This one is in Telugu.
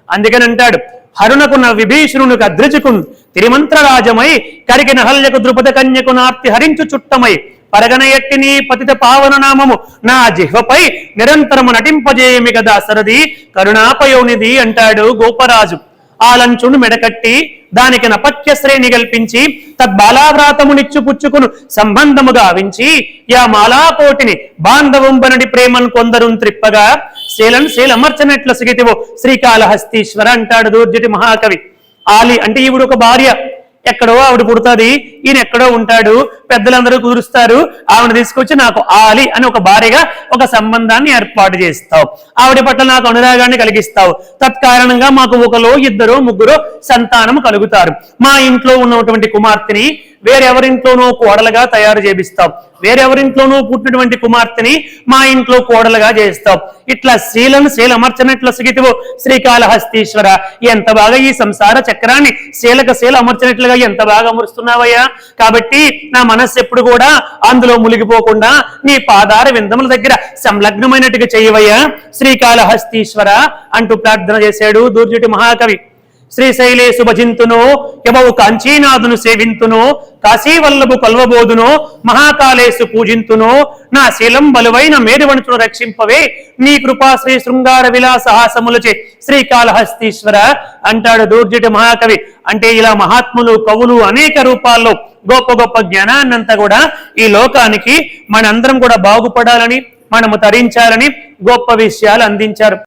అందుకని అంటాడు, హరునకున్న విభీషణునికి అద్రిజుకున్ తిరిమంత్రరాజమై కరిగిన హల్యకు ద్రుపద కన్యకు నార్తి హరించు చుట్టమై పరగన ఎట్టి నీ పతిత పావన నామము నా జిహ్వపై నిరంతరము నటింపజేయమి కదా సరది కరుణాపయోనిది అంటాడు గోపరాజు. ఆలంచును మెడకట్టి దానికి నపత్య శ్రేణి కల్పించి తద్బాలావ్రాతమునిచ్చు పుచ్చుకును సంబంధము గావించి యా మాలాకోటిని బాంధవంబనడి ప్రేమను కొందరు త్రిప్పగా శీలమర్చనట్ల సిగితివో శ్రీకాళహస్తీశ్వర అంటాడు దూర్జటి మహాకవి. ఆలి అంటే ఈవిడ ఒక భార్య, ఎక్కడో ఆవిడ పుడుతుంది, ఈయన ఎక్కడో ఉంటాడు, పెద్దలందరూ కుదురుస్తారు, ఆవిడ తీసుకొచ్చి నాకు ఆలి అని ఒక భార్యగా ఒక సంబంధాన్ని ఏర్పాటు చేస్తావు, ఆవిడ పట్ల నాకు అనురాగాన్ని కలిగిస్తావు, తత్కారణంగా మాకు ఒకలో ఇద్దరు ముగ్గురు సంతానం కలుగుతారు, మా ఇంట్లో ఉన్నటువంటి కుమార్తెని వేరెవరింట్లోనూ కోడలుగా తయారు చేపిస్తావు, వేరెవరింట్లోనూ పుట్టినటువంటి కుమార్తెని మా ఇంట్లో కోడలుగా చేస్తావు, ఇట్లా శీలమర్చనట్ల సిగితివో శ్రీకాళహస్తీశ్వర ఎంత బాగా ఈ సంసార చక్రాన్ని శీల అమర్చినట్లుగా ఎంత బాగా అమరుస్తున్నావయ్యా. కాబట్టి నా మనస్సు ఎప్పుడు కూడా అందులో మునిగిపోకుండా నీ పాదార విందముల దగ్గర సంలగ్నమైనట్టుగా చేయవయ్యా శ్రీకాళహస్తీశ్వర అంటూ ప్రార్థన చేశాడు దూర్జటి మహాకవి. శ్రీశైలేశు భజింతునో యమవు కాంచీనాథును సేవింతునో కాశీవల్లభు కొల్వబోదునో మహాకాళేశు పూజింతునో నా శీలం బలువైన మేరువణుచును రక్షింపవే నీ కృపా శ్రీ శృంగార విలాసహాసములచే శ్రీకాళహస్తీశ్వర అంటాడు దూర్జటి మహాకవి. అంటే ఇలా మహాత్ములు కవులు అనేక రూపాల్లో గొప్ప గొప్ప జ్ఞానాన్నంతా కూడా ఈ లోకానికి మనందరం కూడా బాగుపడాలని మనము తరించాలని గొప్ప విషయాలు అందించారు.